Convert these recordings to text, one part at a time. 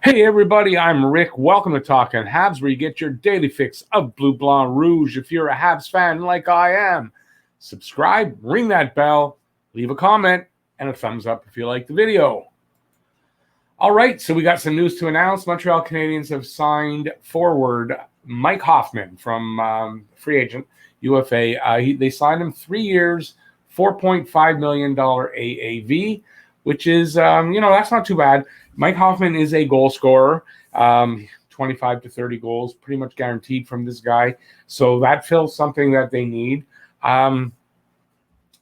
Hey everybody, I'm Rick. Welcome to Talkin' Habs, where you get your daily fix of Bleu Blanc Rouge. If you're a Habs fan like I am, subscribe, ring that bell, leave a comment, and a thumbs up if you like the video. All right, so we got some news to announce. Montreal Canadiens have signed forward Mike Hoffman from free agent UFA. They signed him 3 years, $4.5 million AAV, which is, that's not too bad. Mike Hoffman is a goal scorer, 25 to 30 goals, pretty much guaranteed from this guy. So that fills something that they need. I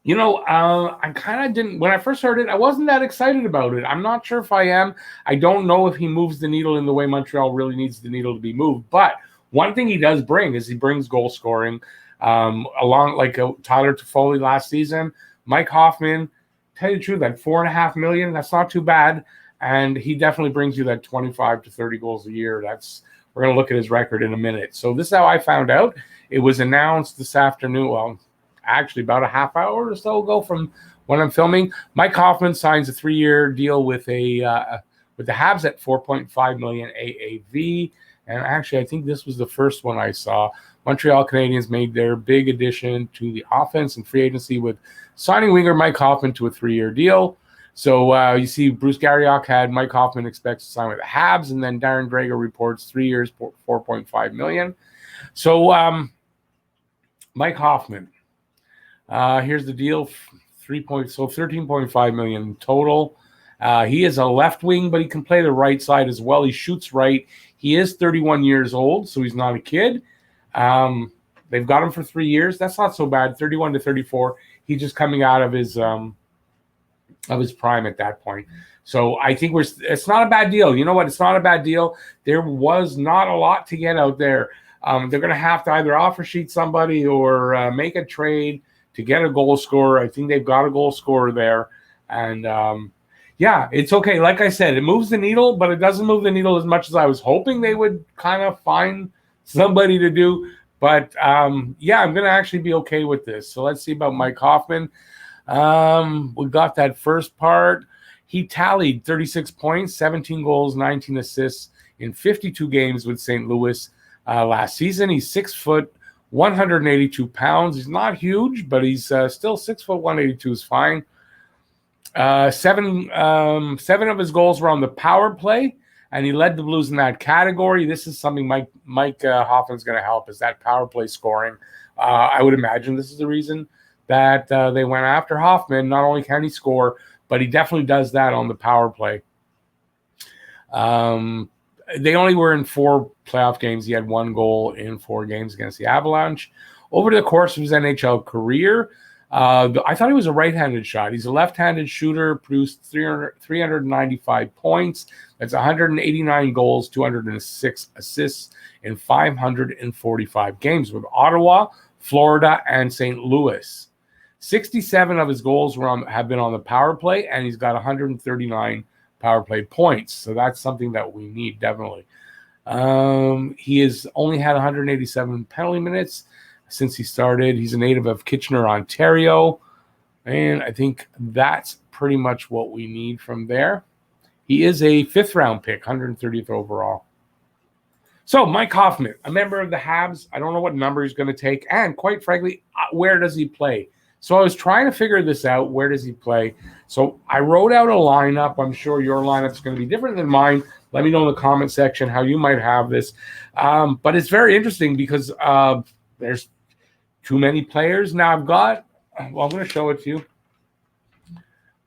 kind of didn't, when I first heard it, I wasn't that excited about it. I'm not sure if I am. I don't know if he moves the needle in the way Montreal really needs the needle to be moved. But one thing he does bring is he brings goal scoring along like Tyler Toffoli last season. Mike Hoffman, tell you the truth, that $4.5 million, that's not too bad. And he definitely brings you that 25 to 30 goals a year. We're going to look at his record in a minute. So this is how I found out. It was announced this afternoon. Well, actually about a half hour or so ago from when I'm filming. Mike Hoffman signs a 3-year deal with the Habs at $4.5 million AAV. And actually, I think this was the first one I saw. Montreal Canadiens made their big addition to the offense and free agency with signing winger Mike Hoffman to a 3-year deal. So you see Bruce Garriock had Mike Hoffman expects to sign with the Habs, and then Darren Drager reports 3 years, $4.5 million. So Mike Hoffman, here's the deal: $13.5 million total. He is a left wing, but he can play the right side as well. He shoots right. He is 31 years old, so he's not a kid. They've got him for 3 years. That's not so bad. 31 to 34. He's just coming out of his prime at that point. So I think it's not a bad deal. You know what? It's not a bad deal. There was not a lot to get out there. They're going to have to either offer sheet somebody or make a trade to get a goal scorer. I think they've got a goal scorer there. And it's okay. Like I said, it moves the needle, but it doesn't move the needle as much as I was hoping they would kind of find somebody to do. But I'm going to actually be okay with this. So let's see about Mike Hoffman. We got that first part. He tallied 36 points, 17 goals, 19 assists in 52 games with St. Louis last season. He's 6 foot, 182 pounds. He's not huge, but he's still 6 foot, 182 is fine. Seven of his goals were on the power play, and he led the Blues in that category. This is something Mike Hoffman's going to help, is that power play scoring. I would imagine this is the reason that they went after Hoffman. Not only can he score, but he definitely does that on the power play. They only were in 4 playoff games. He had 1 goal in 4 games against the Avalanche. Over the course of his NHL career, I thought he was a right-handed shot. He's a left-handed shooter, produced 395 points. That's 189 goals, 206 assists in 545 games with Ottawa, Florida, and St. Louis. 67 of his goals have been on the power play, and he's got 139 power play points. So that's something that we need, definitely. He has only had 187 penalty minutes since he started. He's a native of Kitchener, Ontario. And I think that's pretty much what we need from there. He is a 5th-round pick, 130th overall. So Mike Hoffman, a member of the Habs. I don't know what number he's going to take. And quite frankly, where does he play? So I was trying to figure this out. Where does he play? So I wrote out a lineup. I'm sure your lineup is going to be different than mine. Let me know in the comment section how you might have this. But it's very interesting because there's too many players. Now I'm going to show it to you.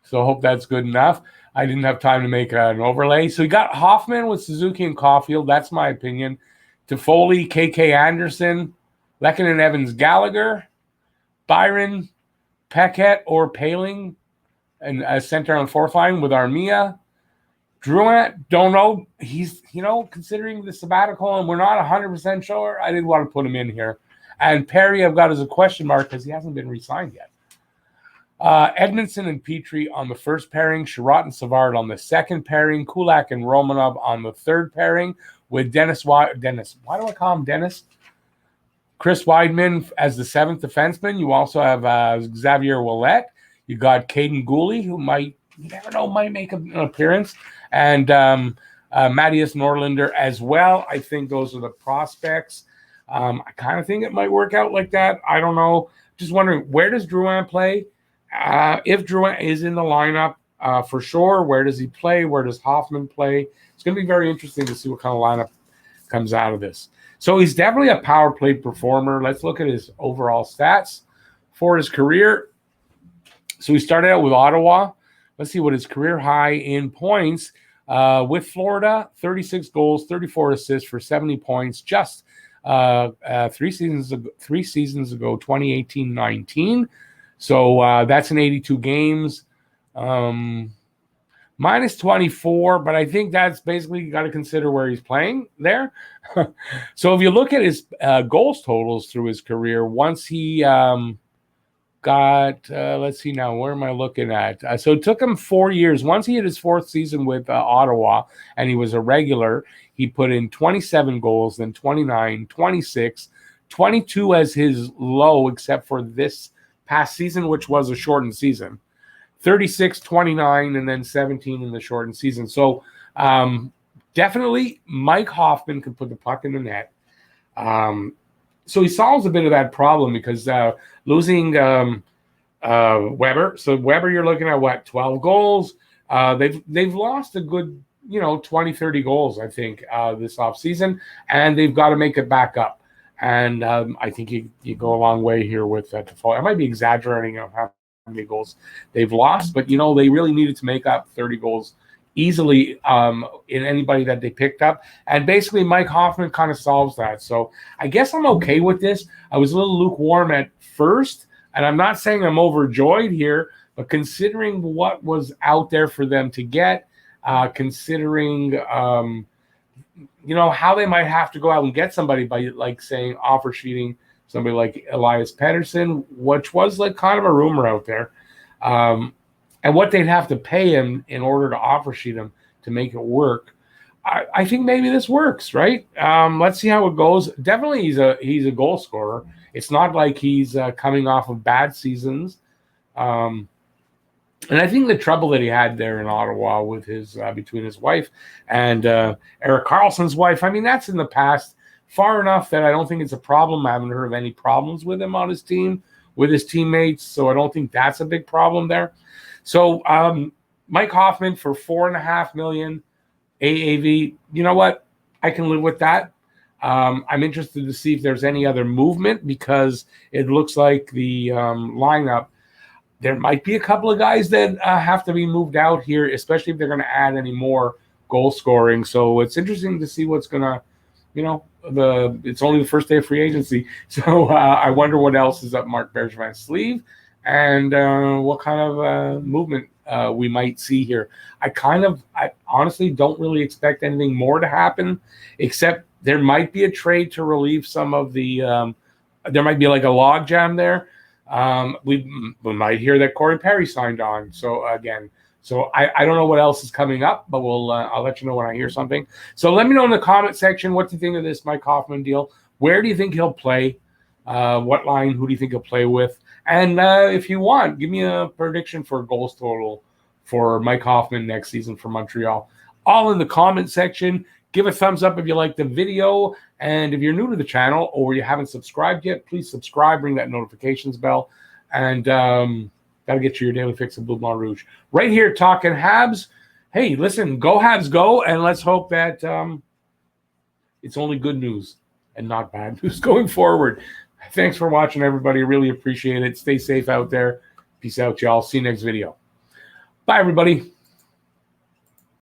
So I hope that's good enough. I didn't have time to make an overlay. So we got Hoffman with Suzuki and Caulfield. That's my opinion. Toffoli, KK Anderson, Lehkonen, Evans, Gallagher, Byron, Paquette or Paling, and a center on 4th line with Armia. Drouin, don't know. He's, considering the sabbatical, and we're not 100% sure. I didn't want to put him in here. And Perry, I've got as a question mark because he hasn't been re-signed yet. Edmondson and Petrie on the first pairing, Sherratt and Savard on the second pairing, Kulak and Romanov on the third pairing, with Dennis. Why do I call him Dennis? Chris Weidman as the 7th defenseman. You also have Xavier Ouellet. You got Caden Gooley, who might make an appearance. And Matthias Norlinder as well. I think those are the prospects. I kind of think it might work out like that. I don't know. Just wondering, where does Drouin play? If Drouin is in the lineup, for sure, where does he play? Where does Hoffman play? It's going to be very interesting to see what kind of lineup comes out of this. So he's definitely a power play performer. Let's look at his overall stats for his career. So he started out with Ottawa. Let's see what his career high in points with Florida: 36 goals, 34 assists for 70 points. Just 3 seasons ago, 2018-19. So that's in 82 games. Minus 24, but I think that's basically, you got to consider where he's playing there. So if you look at his goals totals through his career, once he let's see now, where am I looking at? So it took him 4 years. Once he hit his 4th season with Ottawa and he was a regular, he put in 27 goals, then 29, 26, 22 as his low, except for this past season, which was a shortened season. 36, 29, and then 17 in the shortened season. So definitely Mike Hoffman can put the puck in the net. So he solves a bit of that problem because losing Weber. So Weber, you're looking at what, 12 goals? They've lost a good, 20, 30 goals, I think, this offseason, and they've got to make it back up. And I think you go a long way here with Toffoli. I might be exaggerating on how many goals they've lost, but they really needed to make up 30 goals easily in anybody that they picked up, and basically Mike Hoffman kind of solves that. So I guess I'm okay with this. I was a little lukewarm at first, and I'm not saying I'm overjoyed here, but considering what was out there for them to get, considering how they might have to go out and get somebody by, like, saying offer sheeting somebody like Elias Pettersson, which was like kind of a rumor out there, and what they'd have to pay him in order to offer sheet him to make it work. I think maybe this works, right? Let's see how it goes. Definitely he's a goal scorer. It's not like he's coming off of bad seasons. And I think the trouble that he had there in Ottawa with his between his wife and Erik Karlsson's wife, I mean, that's in the past far enough that I don't think it's a problem. I haven't heard of any problems with him on his team, with his teammates, so I don't think that's a big problem there. So Mike Hoffman for $4.5 million AAV, you know what? I can live with that. I'm interested to see if there's any other movement, because it looks like the lineup, there might be a couple of guys that have to be moved out here, especially if they're going to add any more goal scoring. So it's interesting to see what's going to, it's only the first day of free agency. So I wonder what else is up Mark Bergevin's sleeve, and what kind of movement we might see here. I honestly don't really expect anything more to happen, except there might be a trade to relieve some of the there might be like a log jam there. We might hear that Corey Perry signed on. So again, I don't know what else is coming up, but I'll let you know when I hear something. So let me know in the comment section what you think of this Mike Hoffman deal. Where do you think he'll play? What line? Who do you think he'll play with? And if you want, give me a prediction for goals total for Mike Hoffman next season for Montreal. All in the comment section. Give a thumbs up if you like the video. And if you're new to the channel or you haven't subscribed yet, please subscribe, ring that notifications bell, and that'll get you your daily fix of Bleu Blanc Rouge. Right here, talking Habs. Hey, listen, go Habs, go, and let's hope that it's only good news and not bad news going forward. Thanks for watching, everybody. Really appreciate it. Stay safe out there. Peace out, y'all. See you next video. Bye, everybody.